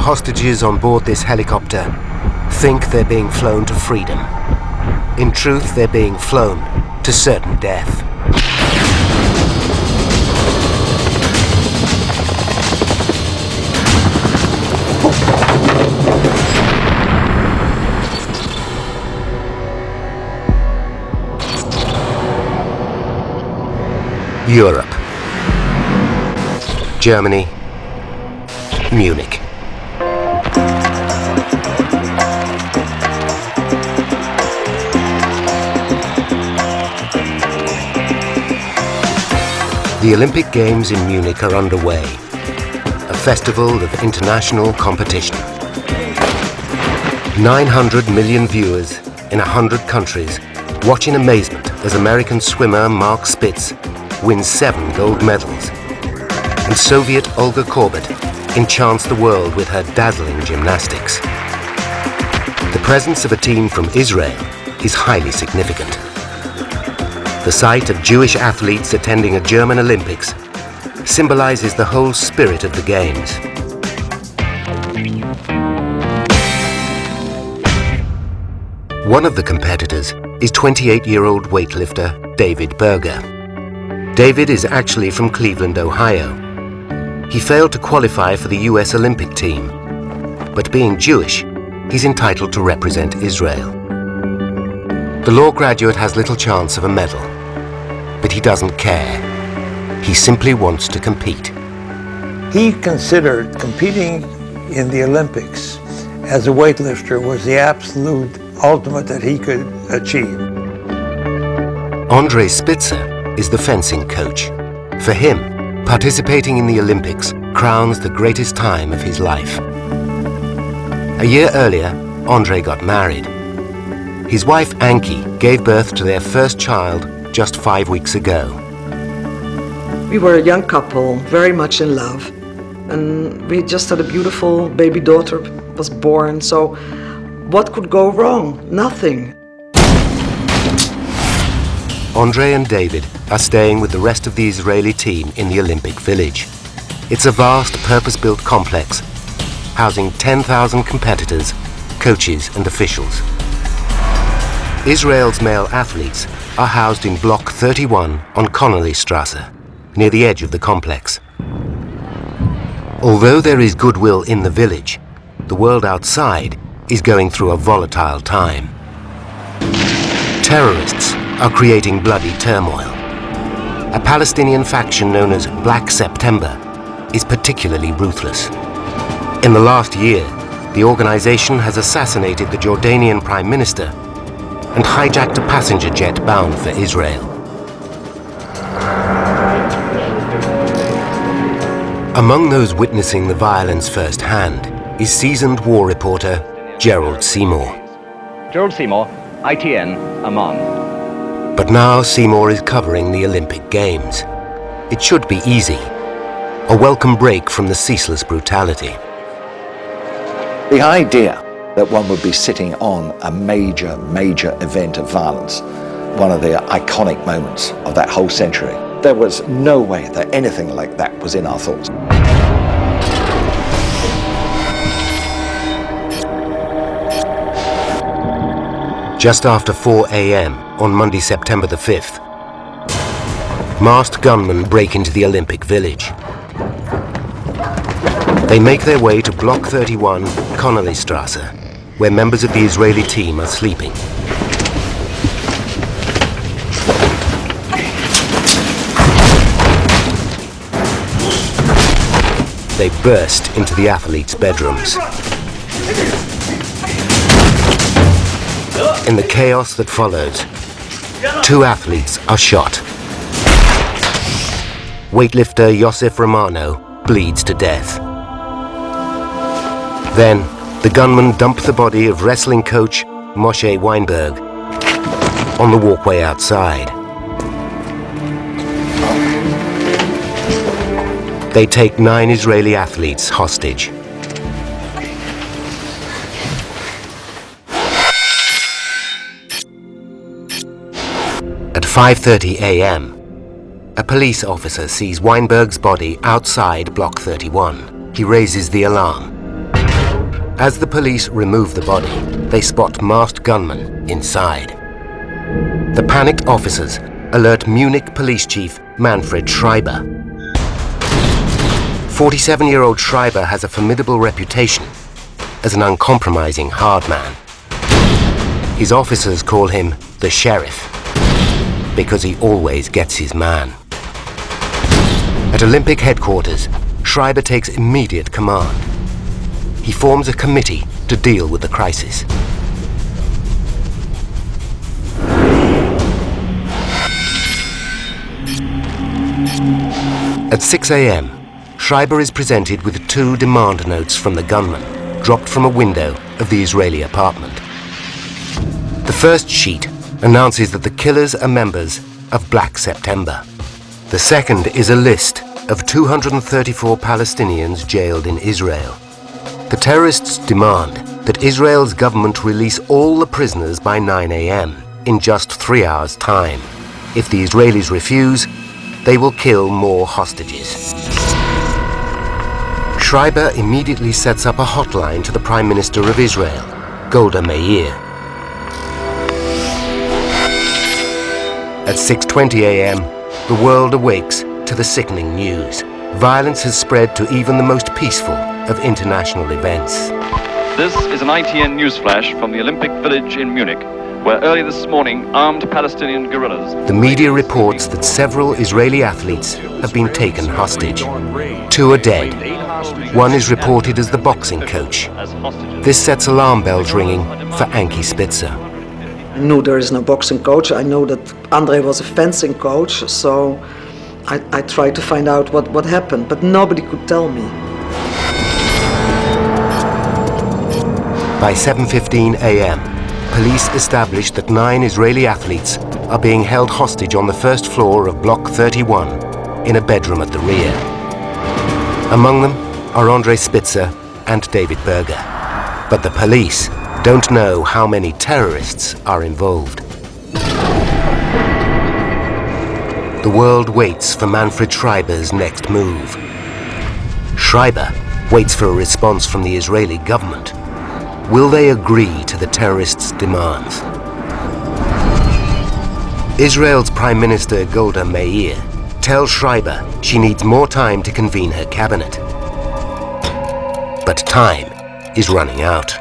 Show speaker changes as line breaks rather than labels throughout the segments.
hostages on board this helicopter think they're being flown to freedom. In truth, they're being flown to certain death. Europe. Germany. Munich. The Olympic Games in Munich are underway, a festival of international competition. 900 million viewers in 100 countries watch in amazement as American swimmer Mark Spitz wins 7 gold medals, and Soviet Olga Korbut enchants the world with her dazzling gymnastics. The presence of a team from Israel is highly significant. The sight of Jewish athletes attending a German Olympics symbolizes the whole spirit of the Games. One of the competitors is 28-year-old weightlifter David Berger. David is actually from Cleveland, Ohio. He failed to qualify for the US Olympic team, but being Jewish, he's entitled to represent Israel. The law graduate has little chance of a medal, but he doesn't care. He simply wants to compete.
He considered competing in the Olympics as a weightlifter was the absolute ultimate that he could achieve.
Andre Spitzer is the fencing coach. For him, participating in the Olympics crowns the greatest time of his life. A year earlier, Andre got married. His wife Anki gave birth to their first child just 5 weeks ago.
We were a young couple, very much in love, and we just had a beautiful baby daughter was born, so what could go wrong? Nothing.
Andre and David are staying with the rest of the Israeli team in the Olympic Village. It's a vast, purpose-built complex, housing 10,000 competitors, coaches and officials. Israel's male athletes are housed in Block 31 on Connollystrasse, near the edge of the complex. Although there is goodwill in the village, the world outside is going through a volatile time. Terrorists are creating bloody turmoil. A Palestinian faction known as Black September is particularly ruthless. In the last year, the organization has assassinated the Jordanian Prime Minister and hijacked a passenger jet bound for Israel. Among those witnessing the violence firsthand is seasoned war reporter Gerald Seymour.
Gerald Seymour, ITN, Amman.
But now Seymour is covering the Olympic Games. It should be easy, a welcome break from the ceaseless brutality.
The idea that one would be sitting on a major event of violence, one of the iconic moments of that whole century, there was no way that anything like that was in our thoughts.
Just after 4 a.m. on Monday, September the 5th, masked gunmen break into the Olympic Village. They make their way to Block 31, Connollystrasse, where members of the Israeli team are sleeping. They burst into the athletes' bedrooms. In the chaos that follows, 2 athletes are shot. Weightlifter Yosef Romano bleeds to death. Then, the gunmen dump the body of wrestling coach Moshe Weinberg on the walkway outside. They take 9 Israeli athletes hostage. At 5:30 a.m., a police officer sees Weinberg's body outside Block 31. He raises the alarm. As the police remove the body, they spot masked gunmen inside. The panicked officers alert Munich police chief Manfred Schreiber. 47-year-old Schreiber has a formidable reputation as an uncompromising hard man. His officers call him the Sheriff because he always gets his man. At Olympic headquarters, Schreiber takes immediate command. He forms a committee to deal with the crisis. At 6 a.m., Schreiber is presented with 2 demand notes from the gunman, dropped from a window of the Israeli apartment. The first sheet announces that the killers are members of Black September. The second is a list of 234 Palestinians jailed in Israel. The terrorists demand that Israel's government release all the prisoners by 9 a.m. in just 3 hours' time. If the Israelis refuse, they will kill more hostages. Schreiber immediately sets up a hotline to the Prime Minister of Israel, Golda Meir. At 6:20 a.m., the world awakes to the sickening news. Violence has spread to even the most peaceful of international events.
This is an ITN news flash from the Olympic Village in Munich, where early this morning armed Palestinian guerrillas...
The media reports that several Israeli athletes have been taken hostage. 2 are dead. 1 is reported as the boxing coach. This sets alarm bells ringing for Ankie Spitzer.
I knew there is no boxing coach. I know that Andre was a fencing coach, so I tried to find out what happened, but nobody could tell me.
By 7:15 a.m., police established that 9 Israeli athletes are being held hostage on the first floor of Block 31 in a bedroom at the rear. Among them are Andre Spitzer and David Berger. But the police don't know how many terrorists are involved. The world waits for Manfred Schreiber's next move. Schreiber waits for a response from the Israeli government. Will they agree to the terrorists' demands? Israel's Prime Minister Golda Meir tells Schreiber she needs more time to convene her cabinet. But time is running out.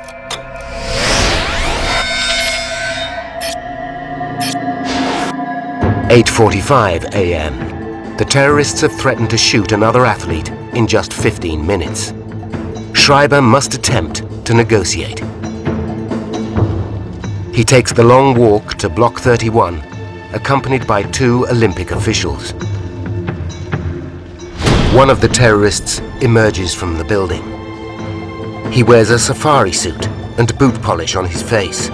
At 8:45 a.m., the terrorists have threatened to shoot another athlete in just 15 minutes. Schreiber must attempt to negotiate. He takes the long walk to Block 31, accompanied by 2 Olympic officials. One of the terrorists emerges from the building. He wears a safari suit and boot polish on his face.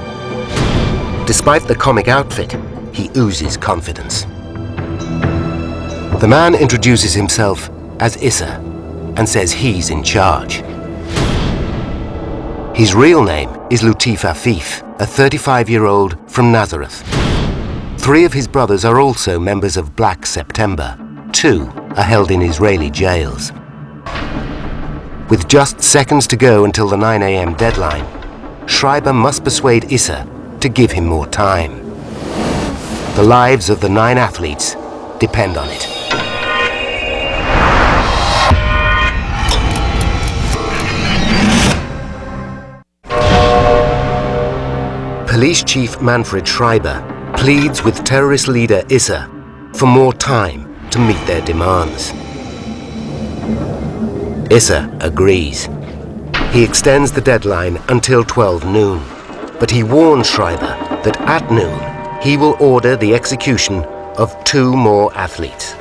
Despite the comic outfit, he oozes confidence. The man introduces himself as Issa and says he's in charge. His real name is Latif Afif, a 35-year-old from Nazareth. 3 of his brothers are also members of Black September. 2 are held in Israeli jails. With just seconds to go until the 9 a.m. deadline, Schreiber must persuade Issa to give him more time. The lives of the 9 athletes depend on it. Police Chief Manfred Schreiber pleads with terrorist leader Issa for more time to meet their demands. Issa agrees. He extends the deadline until 12 noon, but he warns Schreiber that at noon he will order the execution of 2 more athletes.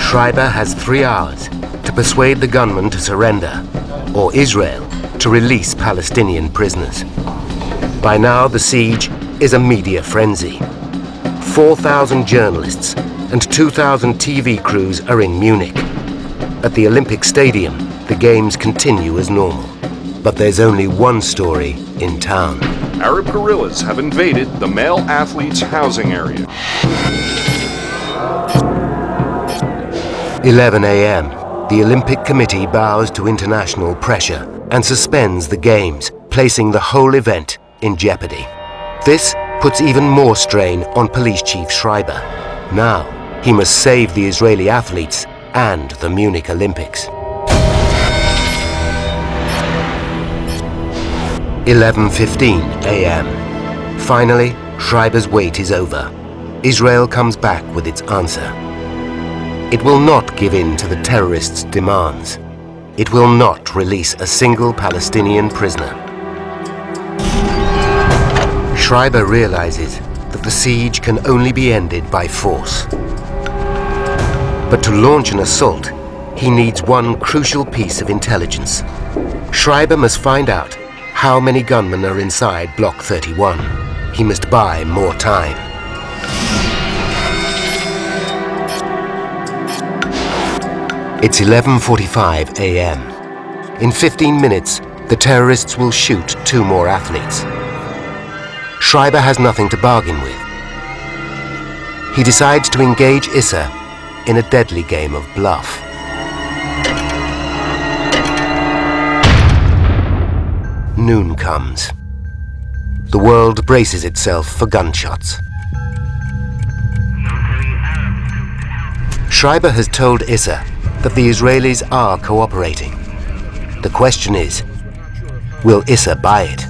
Schreiber has 3 hours to persuade the gunman to surrender, or Israel to release Palestinian prisoners. By now, the siege is a media frenzy. 4,000 journalists and 2,000 TV crews are in Munich. At the Olympic Stadium, the games continue as normal. But there's only one story in town.
Arab guerrillas have invaded the male athletes' housing area.
11 a.m. the Olympic Committee bows to international pressure and suspends the Games, placing the whole event in jeopardy. This puts even more strain on Police Chief Schreiber. Now, he must save the Israeli athletes and the Munich Olympics. 11:15 a.m. Finally, Schreiber's wait is over. Israel comes back with its answer. It will not give in to the terrorists' demands. It will not release a single Palestinian prisoner. Schreiber realizes that the siege can only be ended by force. But to launch an assault, he needs one crucial piece of intelligence. Schreiber must find out how many gunmen are inside Block 31. He must buy more time. It's 11:45 a.m. In 15 minutes, the terrorists will shoot 2 more athletes. Schreiber has nothing to bargain with. He decides to engage Issa in a deadly game of bluff. Noon comes. The world braces itself for gunshots. Schreiber has told Issa that the Israelis are cooperating. The question is, will Issa buy it?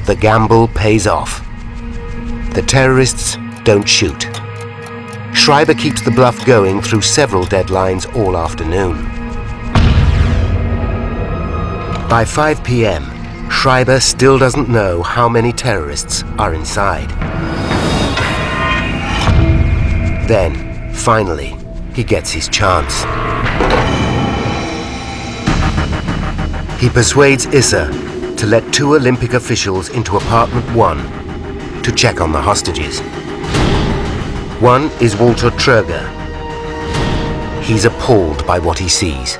The gamble pays off. The terrorists don't shoot. Schreiber keeps the bluff going through several deadlines all afternoon. By 5 p.m., Schreiber still doesn't know how many terrorists are inside. Then, finally, he gets his chance. He persuades Issa to let 2 Olympic officials into apartment 1 to check on the hostages. One is Walter Tröger. He's appalled by what he sees.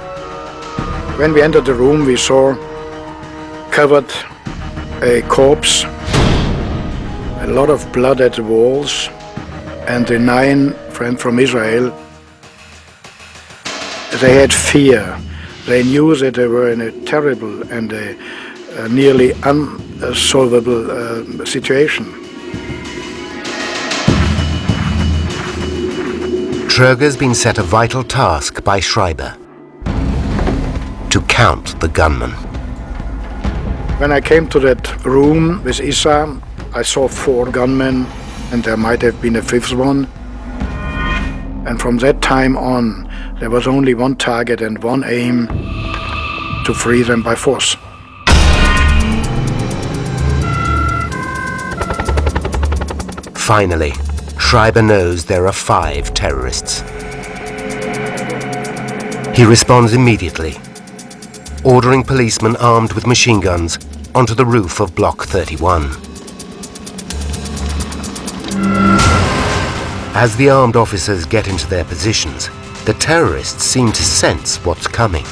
When we entered the room, we saw covered a corpse, a lot of blood at the walls, and the 9 friends from Israel. They had fear. They knew that they were in a terrible and a nearly unsolvable situation.
Tröger's been set a vital task by Schreiber: to count the gunmen.
When I came to that room with Issa, I saw 4 gunmen, and there might have been a 5th one. And from that time on, there was only one target and one aim: to free them by force.
Finally, Schreiber knows there are 5 terrorists. He responds immediately, ordering policemen armed with machine guns onto the roof of Block 31. As the armed officers get into their positions, the terrorists seem to sense what's coming.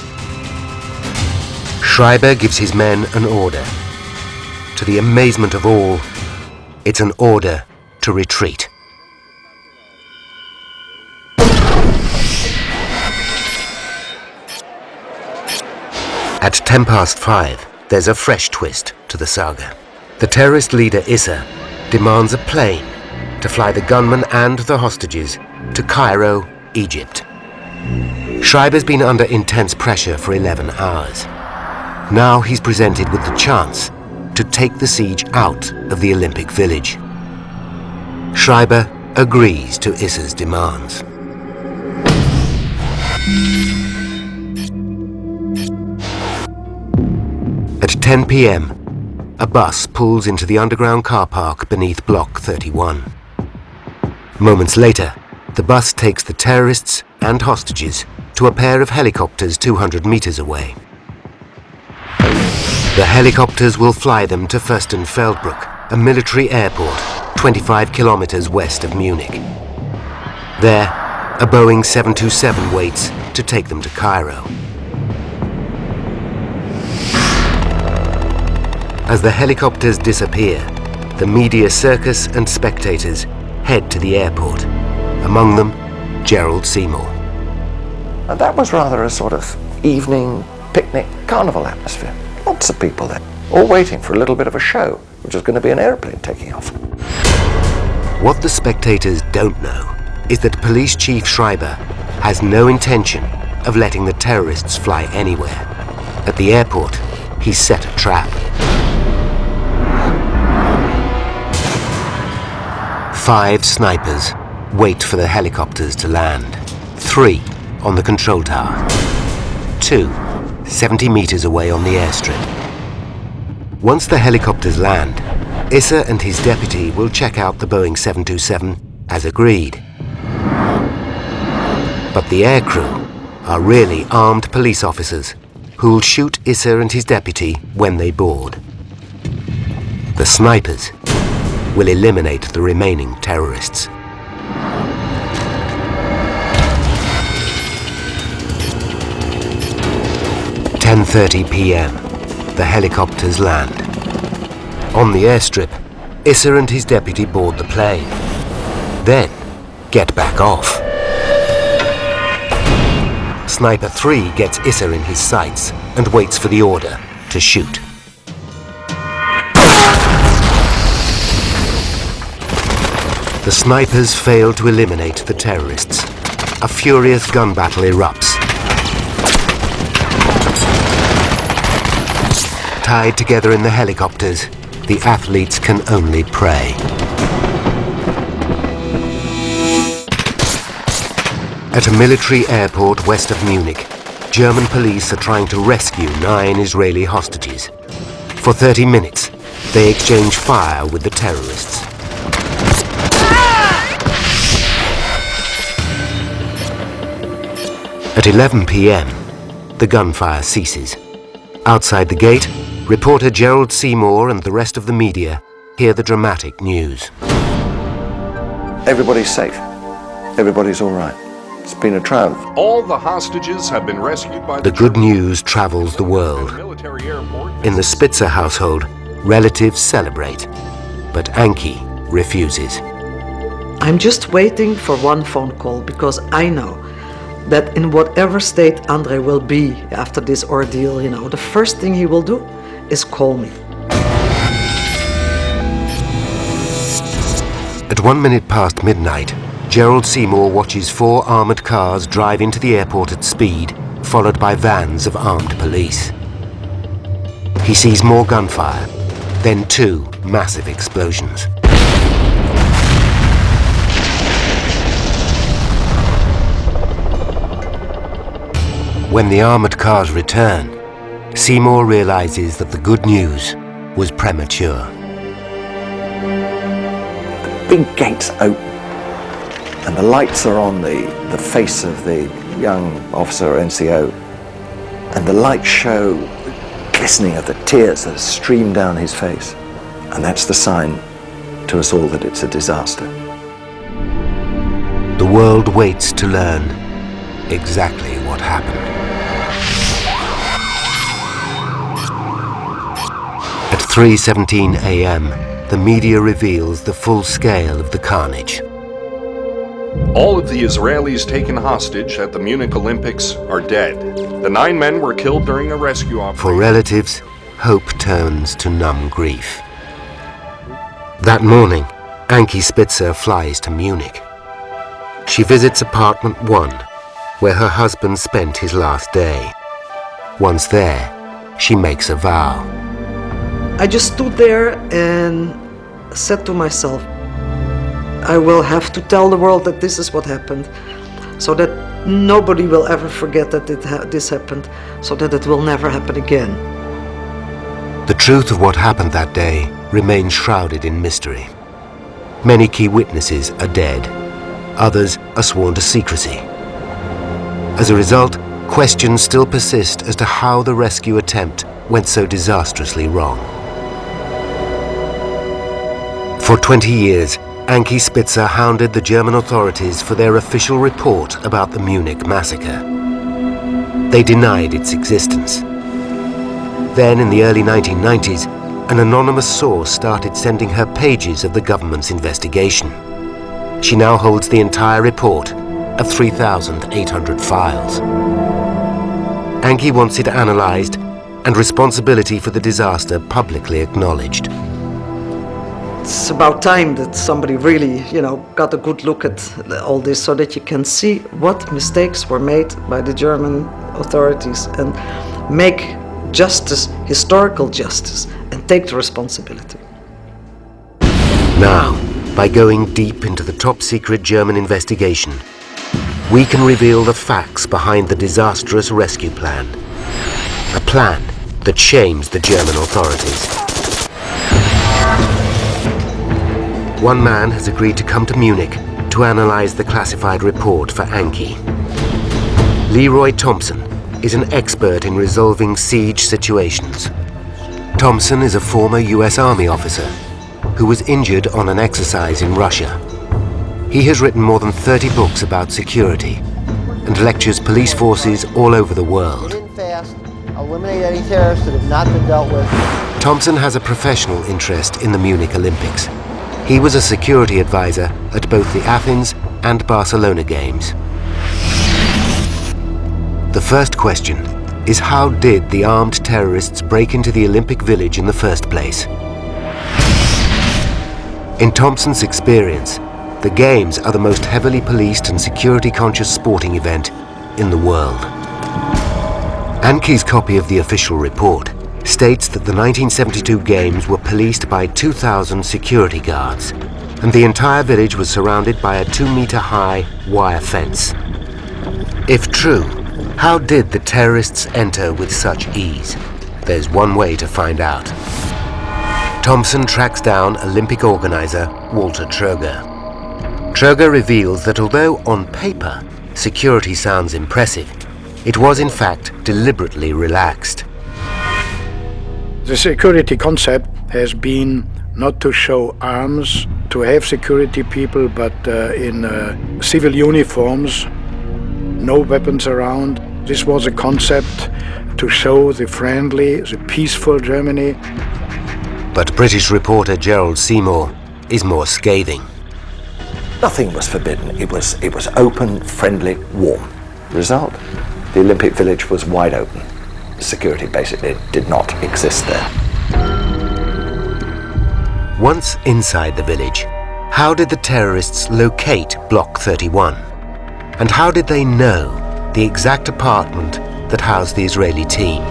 Schreiber gives his men an order. To the amazement of all, it's an order to retreat. At 5:10, there's a fresh twist to the saga. The terrorist leader Issa demands a plane to fly the gunmen and the hostages to Cairo, Egypt. Schreiber's been under intense pressure for 11 hours. Now he's presented with the chance to take the siege out of the Olympic Village. Schreiber agrees to Issa's demands. At 10 p.m., a bus pulls into the underground car park beneath Block 31. Moments later, the bus takes the terrorists and hostages to a pair of helicopters 200 meters away. The helicopters will fly them to Fürstenfeldbruck, a military airport 25 kilometers west of Munich. There, a Boeing 727 waits to take them to Cairo. As the helicopters disappear, the media circus and spectators head to the airport. Among them, Gerald Seymour.
And that was rather a sort of evening picnic carnival atmosphere. Lots of people there, all waiting for a little bit of a show, which is going to be an airplane taking off.
What the spectators don't know is that Police Chief Schreiber has no intention of letting the terrorists fly anywhere. At the airport, he's set a trap. 5 snipers wait for the helicopters to land. 3 on the control tower. 2 70 meters away on the airstrip. Once the helicopters land, Issa and his deputy will check out the Boeing 727 as agreed. But the aircrew are really armed police officers who'll shoot Issa and his deputy when they board. The snipers will eliminate the remaining terrorists. At 10:30 p.m., the helicopters land. On the airstrip, Issa and his deputy board the plane. Then, get back off. Sniper 3 gets Issa in his sights and waits for the order to shoot. The snipers fail to eliminate the terrorists. A furious gun battle erupts. Tied together in the helicopters, the athletes can only pray. At a military airport west of Munich, German police are trying to rescue 9 Israeli hostages. For 30 minutes, they exchange fire with the terrorists. At 11 p.m., the gunfire ceases. Outside the gate, reporter Gerald Seymour and the rest of the media hear the dramatic news.
Everybody's safe. Everybody's all right. It's been a triumph.
All the hostages have been rescued by
The good news travels the world.
military airport.
In the Spitzer household, relatives celebrate, but Anki refuses.
I'm just waiting for one phone call because I know that in whatever state Andrei will be after this ordeal, the first thing he will do is call me.
At 1 minute past midnight, Gerald Seymour watches 4 armored cars drive into the airport at speed, followed by vans of armed police. He sees more gunfire, then 2 massive explosions. When the armored cars return, Seymour realizes that the good news was premature.
The big gates open, and the lights are on the face of the young officer, NCO, and the lights show glistening of the tears that stream down his face. And that's the sign to us all that it's a disaster.
The world waits to learn exactly what happened. At 3:17 a.m., the media reveals the full scale of the carnage.
All of the Israelis taken hostage at the Munich Olympics are dead. The 9 men were killed during a rescue
For
operation.
relatives, hope turns to numb grief. That morning, Anki Spitzer flies to Munich. She visits apartment 1, where her husband spent his last day. Once there, she makes a vow.
I just stood there and said to myself, I will have to tell the world that this is what happened, so that nobody will ever forget that this happened, so that it will never happen again.
The truth of what happened that day remains shrouded in mystery. Many key witnesses are dead. Others are sworn to secrecy. As a result, questions still persist as to how the rescue attempt went so disastrously wrong. For 20 years, Anki Spitzer hounded the German authorities for their official report about the Munich massacre. They denied its existence. Then, in the early 1990s, an anonymous source started sending her pages of the government's investigation. She now holds the entire report of 3,800 files. Anki wants it analyzed and responsibility for the disaster publicly acknowledged.
It's about time that somebody really, got a good look at all this so that you can see what mistakes were made by the German authorities and make justice, historical justice, and take the responsibility.
Now, by going deep into the top-secret German investigation, we can reveal the facts behind the disastrous rescue plan. A plan that shames the German authorities. One man has agreed to come to Munich to analyze the classified report for Anki. Leroy Thompson is an expert in resolving siege situations. Thompson is a former US Army officer who was injured on an exercise in Russia. He has written more than 30 books about security and lectures police forces all over the world.
Eliminate any terrorists that have not been dealt with.
Thompson has a professional interest in the Munich Olympics. He was a security advisor at both the Athens and Barcelona Games. The first question is, how did the armed terrorists break into the Olympic Village in the first place? In Thompson's experience, the Games are the most heavily policed and security-conscious sporting event in the world. Anki's copy of the official report states that the 1972 Games were policed by 2,000 security guards, and the entire village was surrounded by a 2-meter-high wire fence. If true, how did the terrorists enter with such ease? There's one way to find out. Thompson tracks down Olympic organizer Walter Troger. Troger reveals that although on paper security sounds impressive, it was in fact deliberately relaxed.
The security concept has been not to show arms, to have security people, but in civil uniforms, no weapons around. This was a concept to show the friendly, the peaceful Germany.
But British reporter Gerald Seymour is more scathing.
Nothing was forbidden. It was open, friendly, warm. Result? The Olympic Village was wide open. Security basically did not exist there.
Once inside the village, how did the terrorists locate Block 31? And how did they know the exact apartment that housed the Israeli team?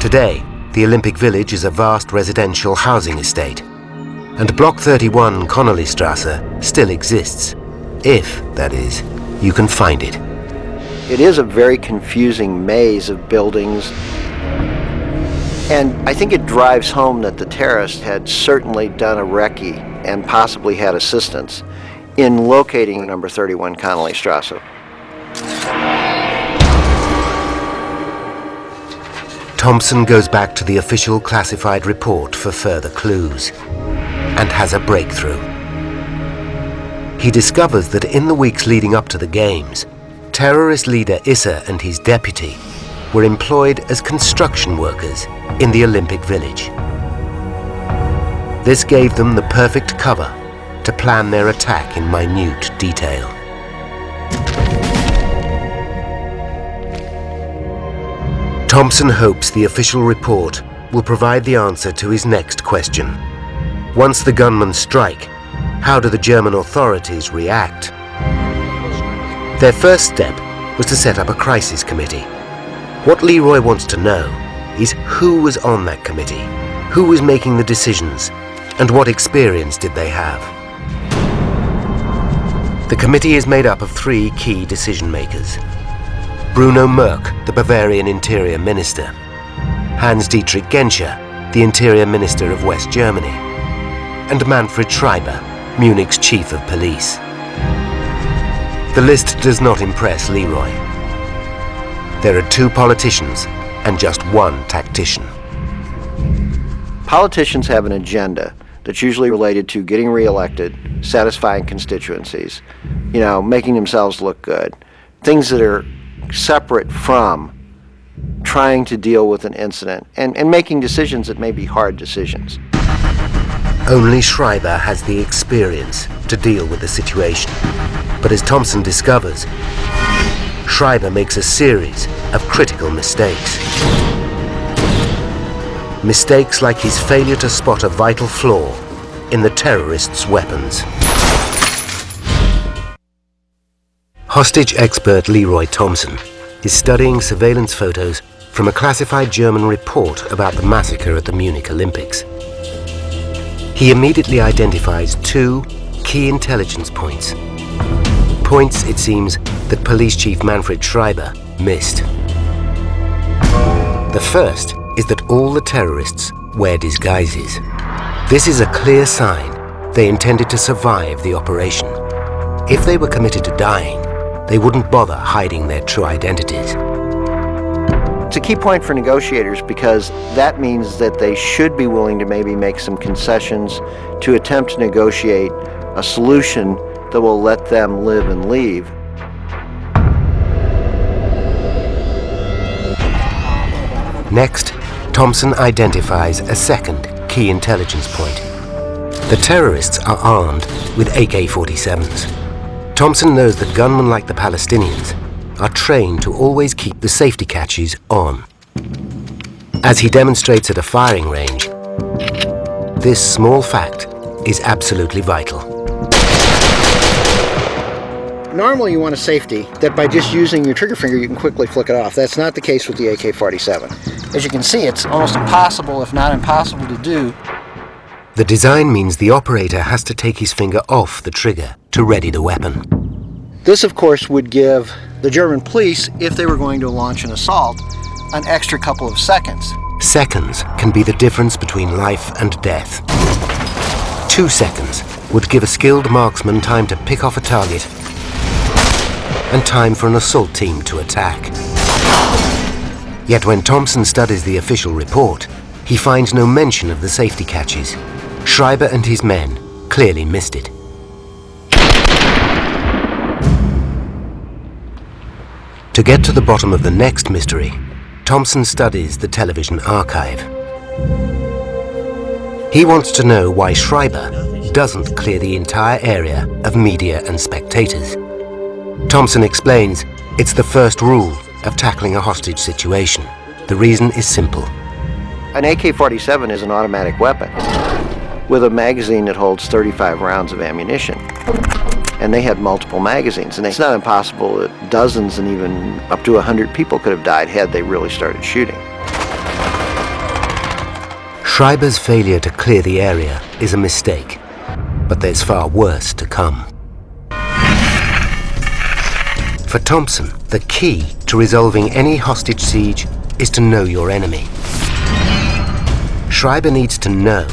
Today, the Olympic Village is a vast residential housing estate, and Block 31 Connollystrasse still exists, if, that is, you can find it.
It is a very confusing maze of buildings, and I think it drives home that the terrorists had certainly done a recce and possibly had assistance in locating number 31 Connollystrasse.
Thompson goes back to the official classified report for further clues and has a breakthrough. He discovers that in the weeks leading up to the Games, terrorist leader Issa and his deputy were employed as construction workers in the Olympic Village. This gave them the perfect cover to plan their attack in minute detail. Thompson hopes the official report will provide the answer to his next question. Once the gunmen strike, how do the German authorities react? Their first step was to set up a crisis committee. What Leroy wants to know is who was on that committee, who was making the decisions, and what experience did they have. The committee is made up of 3 key decision-makers. Bruno Merck, the Bavarian Interior Minister, Hans-Dietrich Genscher, the Interior Minister of West Germany, and Manfred Schreiber, Munich's Chief of Police. The list does not impress Leroy. There are 2 politicians and just 1 tactician.
Politicians have an agenda that's usually related to getting reelected, satisfying constituencies, making themselves look good. Things that are separate from trying to deal with an incident and making decisions that may be hard decisions.
Only Schreiber has the experience to deal with the situation. But as Thompson discovers, Schreiber makes a series of critical mistakes. Mistakes like his failure to spot a vital flaw in the terrorists' weapons. Hostage expert Leroy Thompson is studying surveillance photos from a classified German report about the massacre at the Munich Olympics. He immediately identifies two key intelligence points. Points, it seems, that Police Chief Manfred Schreiber missed. The first is that all the terrorists wear disguises. This is a clear sign they intended to survive the operation. If they were committed to dying, they wouldn't bother hiding their true identities.
It's a key point for negotiators because that means that they should be willing to maybe make some concessions to attempt to negotiate a solution that will let them live and leave.
Next, Thompson identifies a second key intelligence point. The terrorists are armed with AK-47s. Thompson knows that gunmen like the Palestinians are trained to always keep the safety catches on. As he demonstrates at a firing range, this small fact is absolutely vital.
Normally you want a safety that by just using your trigger finger you can quickly flick it off. That's not the case with the AK-47. As you can see, it's almost impossible, if not impossible, to do.
The design means the operator has to take his finger off the trigger to ready the weapon.
This, of course, would give the German police, if they were going to launch an assault, an extra couple of seconds.
Seconds can be the difference between life and death. 2 seconds would give a skilled marksman time to pick off a target and time for an assault team to attack. Yet when Thompson studies the official report, he finds no mention of the safety catches. Schreiber and his men clearly missed it. To get to the bottom of the next mystery, Thompson studies the television archive. He wants to know why Schreiber doesn't clear the entire area of media and spectators. Thompson explains it's the first rule of tackling a hostage situation. The reason is simple.
An AK-47 is an automatic weapon with a magazine that holds 35 rounds of ammunition. And they had multiple magazines, and it's not impossible that dozens and even up to 100 people could have died had they really started shooting.
Schreiber's failure to clear the area is a mistake, but there's far worse to come. For Thompson, the key to resolving any hostage siege is to know your enemy. Schreiber needs to know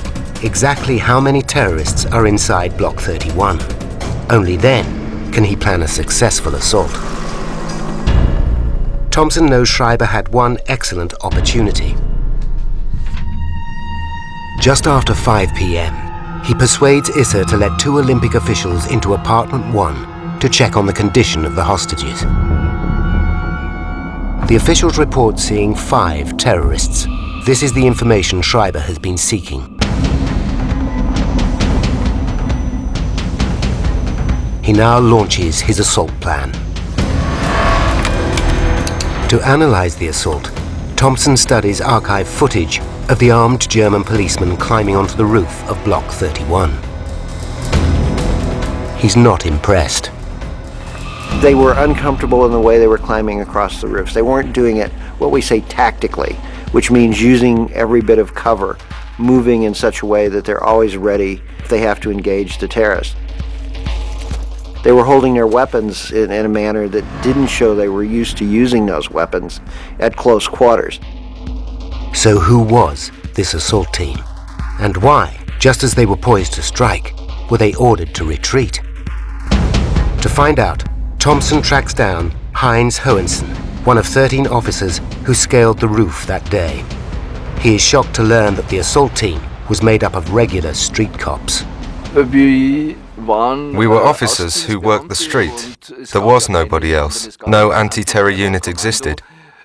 exactly how many terrorists are inside Block 31. Only then can he plan a successful assault. Thompson knows Schreiber had one excellent opportunity. Just after 5 p.m., he persuades Issa to let 2 Olympic officials into apartment 1 to check on the condition of the hostages. The officials report seeing 5 terrorists. This is the information Schreiber has been seeking. He now launches his assault plan. To analyze the assault, Thompson studies archive footage of the armed German policemen climbing onto the roof of Block 31. He's not impressed.
They were uncomfortable in the way they were climbing across the roofs. They weren't doing it, what we say, tactically, which means using every bit of cover, moving in such a way that they're always ready if they have to engage the terrorists. They were holding their weapons in a manner that didn't show they were used to using those weapons at close quarters.
So who was this assault team? And why, just as they were poised to strike, were they ordered to retreat? To find out, Thompson tracks down Heinz Hohensen, one of 13 officers who scaled the roof that day. He is shocked to learn that the assault team was made up of regular street cops.
We were officers who worked the street. There was nobody else. No anti-terror unit existed.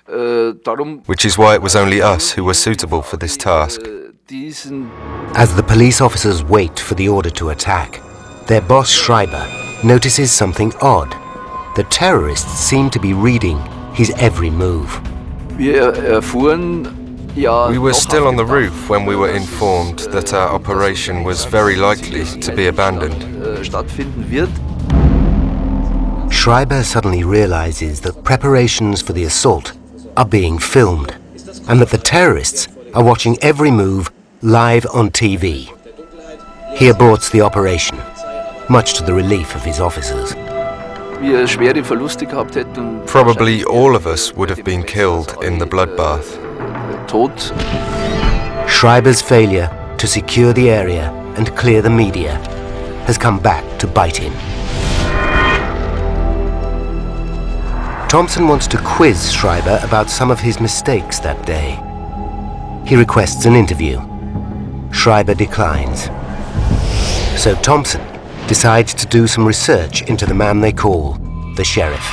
Which is why it was only us who were suitable for this task.
As the police officers wait for the order to attack, their boss Schreiber notices something odd. The terrorists seem to be reading his every move.
We were still on the roof when we were informed that our operation was very likely to be abandoned.
Schreiber suddenly realizes that preparations for the assault are being filmed and that the terrorists are watching every move live on TV. He aborts the operation, much to the relief of his officers.
Probably all of us would have been killed in the bloodbath.
Schreiber's failure to secure the area and clear the media has come back to bite him. Thompson wants to quiz Schreiber about some of his mistakes that day. He requests an interview. Schreiber declines. So Thompson decides to do some research into the man they call the sheriff.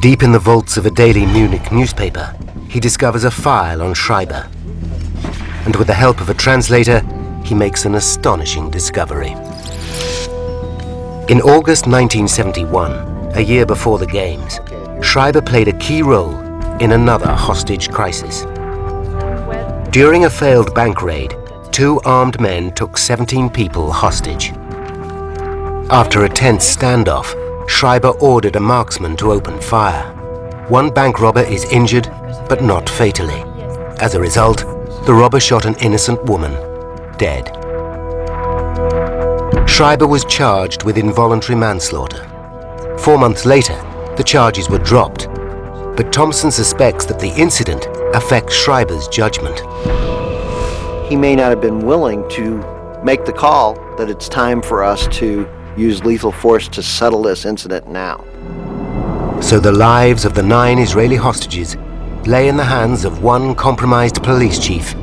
Deep in the vaults of a daily Munich newspaper, he discovers a file on Schreiber. And with the help of a translator, he makes an astonishing discovery. In August 1971, a year before the Games, Schreiber played a key role in another hostage crisis. During a failed bank raid, 2 armed men took 17 people hostage. After a tense standoff, Schreiber ordered a marksman to open fire. One bank robber is injured, but not fatally. As a result, the robber shot an innocent woman, dead. Schreiber was charged with involuntary manslaughter. 4 months later, the charges were dropped, but Thompson suspects that the incident affects Schreiber's judgment.
He may not have been willing to make the call that it's time for us to use lethal force to settle this incident now.
So the lives of the 9 Israeli hostages lay in the hands of one compromised police chief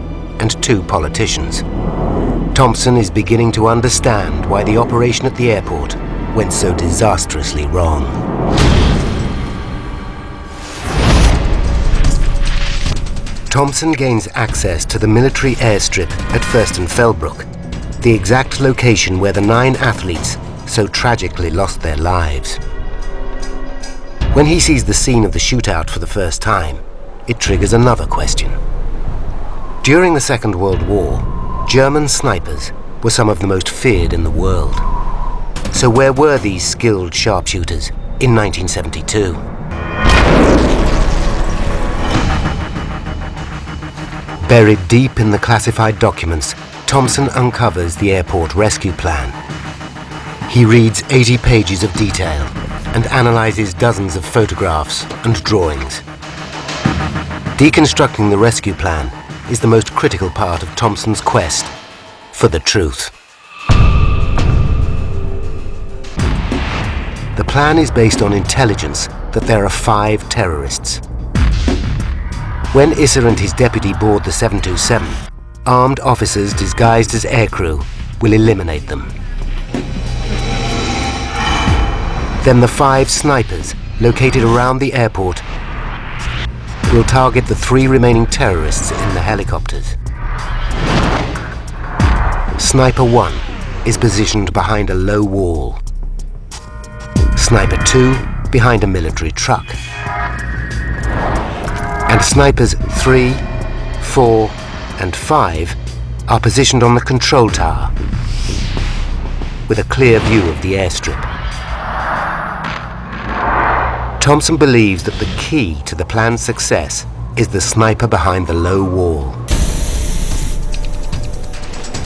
and 2 politicians. Thompson is beginning to understand why the operation at the airport went so disastrously wrong. Thompson gains access to the military airstrip at Fürstenfeldbruck, the exact location where the 9 athletes so tragically lost their lives. When he sees the scene of the shootout for the first time, it triggers another question. During the Second World War, German snipers were some of the most feared in the world. So where were these skilled sharpshooters in 1972? Buried deep in the classified documents, Thompson uncovers the airport rescue plan. He reads 80 pages of detail and analyzes dozens of photographs and drawings. Deconstructing the rescue plan is the most critical part of Thompson's quest for the truth. The plan is based on intelligence that there are 5 terrorists. When Isser and his deputy board the 727, armed officers disguised as aircrew will eliminate them. Then the 5 snipers located around the airport will target the 3 remaining terrorists in the helicopters. Sniper 1 is positioned behind a low wall. Sniper 2 behind a military truck. And snipers 3, 4, and 5 are positioned on the control tower with a clear view of the airstrip. Thompson believes that the key to the plan's success is the sniper behind the low wall.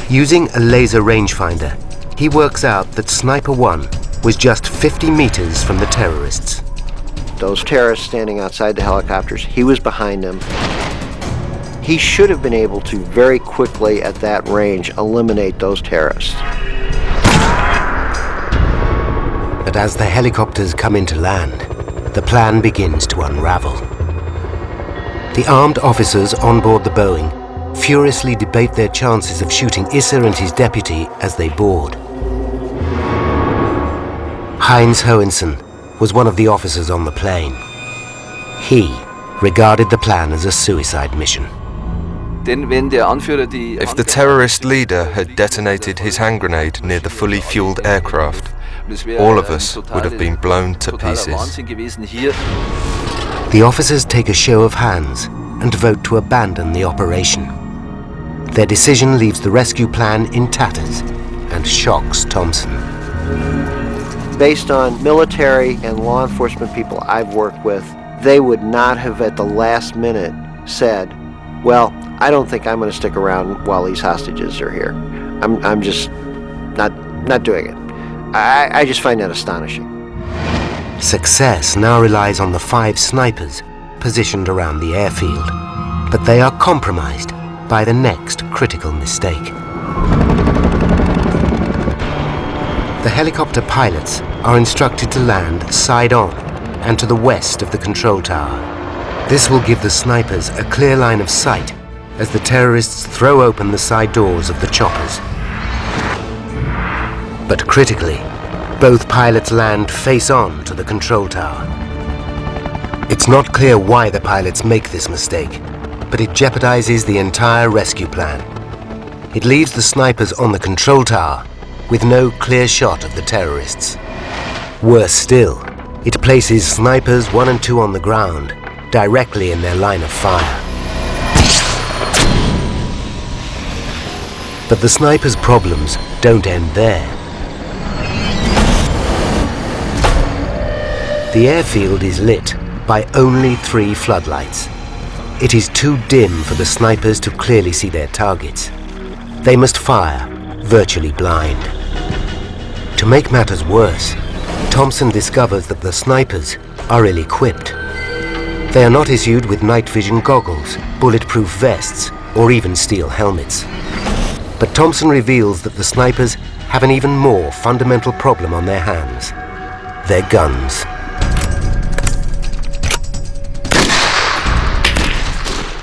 Using a laser rangefinder, he works out that Sniper 1 was just 50 meters from the terrorists.
Those terrorists standing outside the helicopters, he was behind them. He should have been able to very quickly at that range eliminate those terrorists.
But as the helicopters come into land, the plan begins to unravel. The armed officers on board the Boeing furiously debate their chances of shooting Isser and his deputy as they board. Heinz Hohenson was one of the officers on the plane. He regarded the plan as a suicide mission.
If the terrorist leader had detonated his hand grenade near the fully fueled aircraft, all of us would have been blown to pieces.
The officers take a show of hands and vote to abandon the operation. Their decision leaves the rescue plan in tatters and shocks Thompson.
Based on military and law enforcement people I've worked with, they would not have at the last minute said, well, I don't think I'm going to stick around while these hostages are here. I'm just not doing it. I just find that astonishing.
Success now relies on the 5 snipers positioned around the airfield, but they are compromised by the next critical mistake. The helicopter pilots are instructed to land side on and to the west of the control tower. This will give the snipers a clear line of sight as the terrorists throw open the side doors of the choppers. But critically, both pilots land face-on to the control tower. It's not clear why the pilots make this mistake, but it jeopardizes the entire rescue plan. It leaves the snipers on the control tower with no clear shot of the terrorists. Worse still, it places snipers 1 and 2 on the ground, directly in their line of fire. But the snipers' problems don't end there. The airfield is lit by only 3 floodlights. It is too dim for the snipers to clearly see their targets. They must fire, virtually blind. To make matters worse, Thompson discovers that the snipers are ill-equipped. They are not issued with night vision goggles, bulletproof vests, or even steel helmets. But Thompson reveals that the snipers have an even more fundamental problem on their hands: their guns.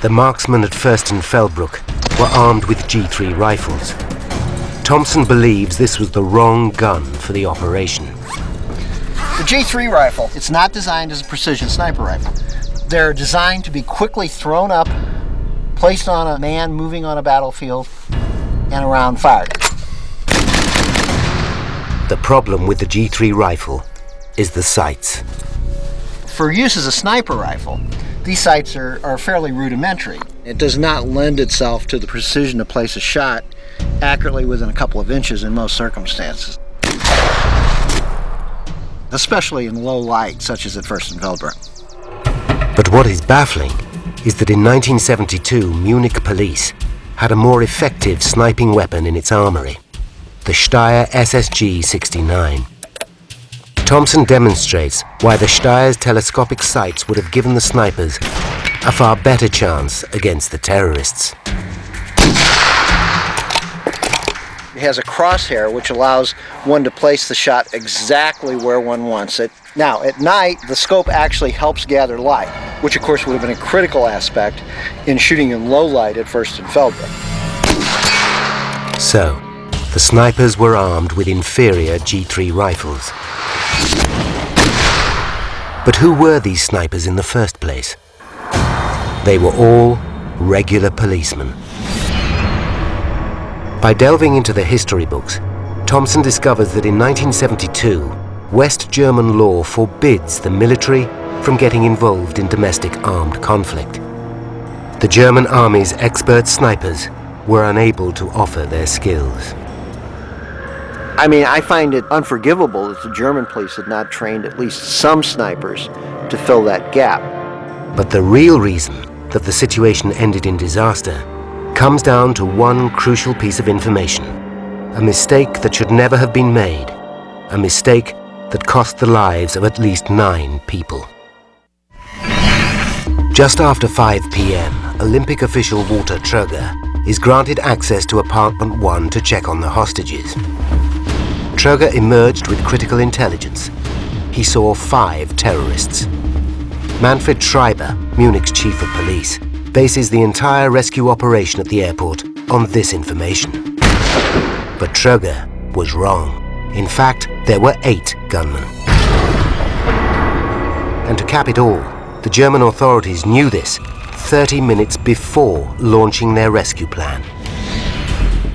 The marksmen at First and Fellbrook were armed with G3 rifles. Thompson believes this was the wrong gun for the operation.
The G3 rifle, it's not designed as a precision sniper rifle. They're designed to be quickly thrown up, placed on a man moving on a battlefield, and a round fired.
The problem with the G3 rifle is the sights.
For use as a sniper rifle, these sights are fairly rudimentary. It does not lend itself to the precision to place a shot accurately within a couple of inches in most circumstances, especially in low light, such as at First and Fellbrook.
But what is baffling is that in 1972, Munich police had a more effective sniping weapon in its armory, the Steyr SSG-69. Thompson demonstrates why the Steyr's telescopic sights would have given the snipers a far better chance against the terrorists.
It has a crosshair which allows one to place the shot exactly where one wants it. Now, at night, the scope actually helps gather light, which of course would have been a critical aspect in shooting in low light at First and Fellbrook.
So, the snipers were armed with inferior G3 rifles. But who were these snipers in the first place? They were all regular policemen. By delving into the history books, Thompson discovers that in 1972, West German law forbids the military from getting involved in domestic armed conflict. The German army's expert snipers were unable to offer their skills.
I mean, I find it unforgivable that the German police had not trained at least some snipers to fill that gap.
But the real reason that the situation ended in disaster comes down to one crucial piece of information, a mistake that should never have been made, a mistake that cost the lives of at least 9 people. Just after 5 p.m., Olympic official Walter Tröger is granted access to apartment 1 to check on the hostages. Tröger emerged with critical intelligence. He saw 5 terrorists. Manfred Schreiber, Munich's chief of police, bases the entire rescue operation at the airport on this information. But Tröger was wrong. In fact, there were 8 gunmen. And to cap it all, The German authorities knew this 30 minutes before launching their rescue plan.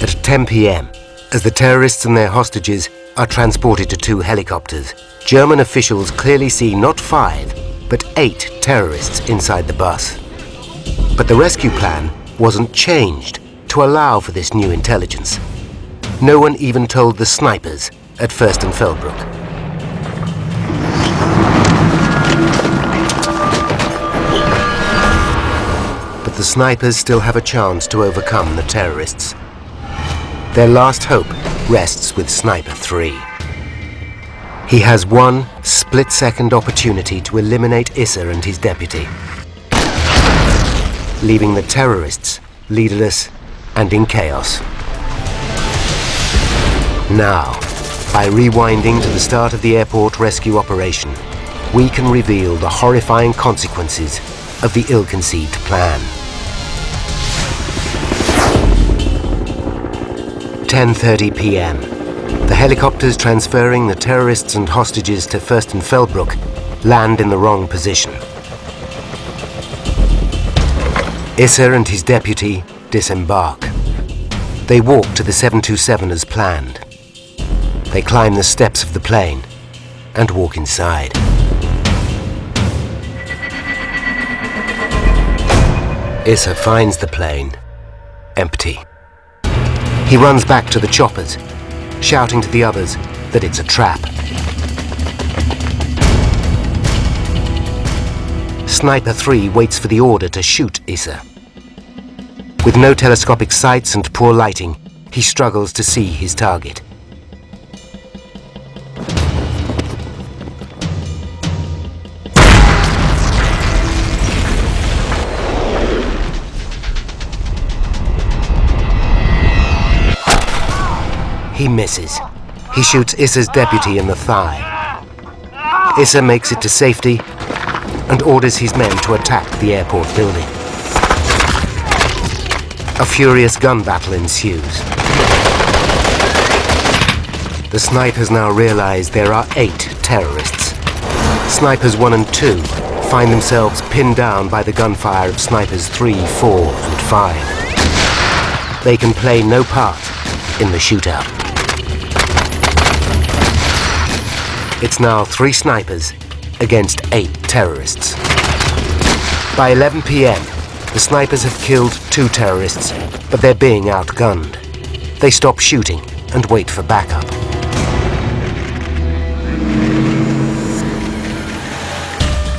At 10 p.m., as the terrorists and their hostages are transported to 2 helicopters, German officials clearly see not 5, but 8 terrorists inside the bus. But the rescue plan wasn't changed to allow for this new intelligence. No one even told the snipers at Fürstenfeldbruck. But the snipers still have a chance to overcome the terrorists. Their last hope rests with Sniper 3. He has one split-second opportunity to eliminate Issa and his deputy, leaving the terrorists leaderless and in chaos. Now, by rewinding to the start of the airport rescue operation, we can reveal the horrifying consequences of the ill-conceived plan. 10:30 p.m. The helicopters transferring the terrorists and hostages to Fürstenfeldbruck land in the wrong position. Issa and his deputy disembark. They walk to the 727 as planned. They climb the steps of the plane and walk inside. Issa finds the plane empty. He runs back to the choppers, shouting to the others that it's a trap. Sniper 3 waits for the order to shoot Issa. With no telescopic sights and poor lighting, he struggles to see his target. He misses. He shoots Issa's deputy in the thigh. Issa makes it to safety and orders his men to attack the airport building. A furious gun battle ensues. The snipers now realize there are 8 terrorists. Snipers 1 and 2 find themselves pinned down by the gunfire of snipers 3, 4, and 5. They can play no part in the shootout. It's now 3 snipers against 8 terrorists. By 11 p.m., the snipers have killed 2 terrorists, but they're being outgunned. They stop shooting and wait for backup.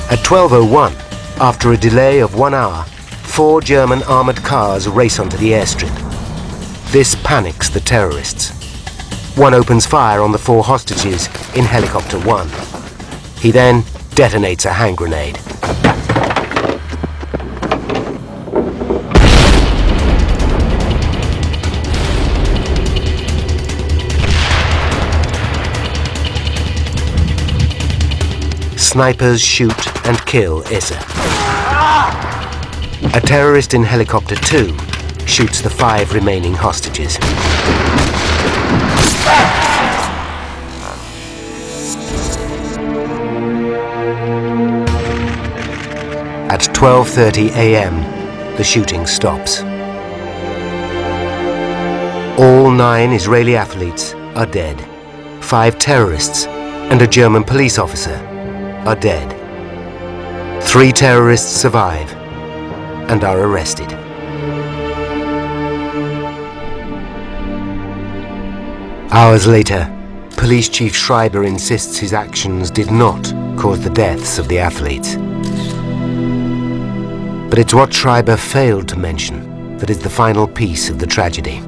At 12:01, after a delay of 1 hour, 4 German armored cars race onto the airstrip. This panics the terrorists. One opens fire on the 4 hostages in helicopter 1. He then detonates a hand grenade. Snipers shoot and kill Issa. A terrorist in helicopter 2 shoots the 5 remaining hostages. At 12:30 a.m., the shooting stops. All 9 Israeli athletes are dead. 5 terrorists and a German police officer are dead. 3 terrorists survive and are arrested. Hours later, Police Chief Schreiber insists his actions did not cause the deaths of the athletes. But it's what Schreiber failed to mention that is the final piece of the tragedy.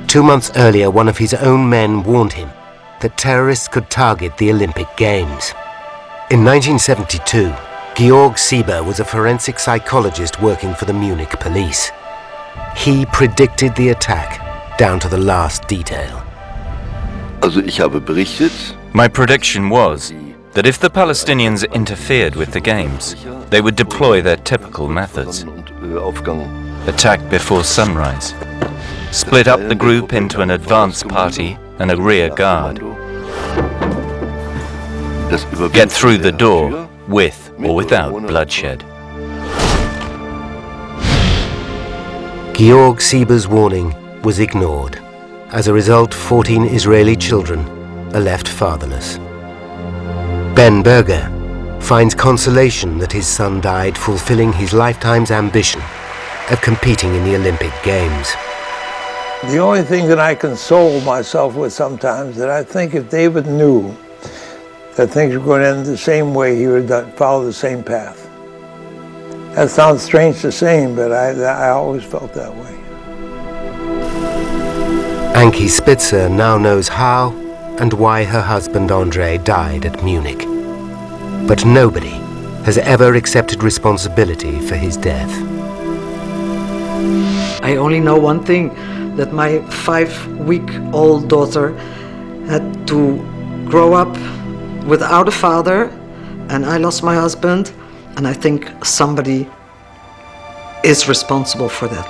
2 months earlier, one of his own men warned him that terrorists could target the Olympic Games. In 1972, Georg Sieber was a forensic psychologist working for the Munich police. He predicted the attack down to the last detail.
My prediction was that if the Palestinians interfered with the games, they would deploy their typical methods. Attack before sunrise. Split up the group into an advance party and a rear guard. Get through the door with or without bloodshed.
Georg Sieber's warning was ignored. As a result, 14 Israeli children are left fatherless. Ben Berger finds consolation that his son died fulfilling his lifetime's ambition of competing in the Olympic Games.
The only thing that I console myself with sometimes, that I think if David knew that things were going to end the same way, he would follow the same path. That sounds strange to say, but I always felt that way.
Ankie Spitzer now knows how and why her husband Andre died at Munich. But nobody has ever accepted responsibility for his death.
I only know one thing, that my 5-week-old daughter had to grow up without a father, and I lost my husband, and I think somebody is responsible for that.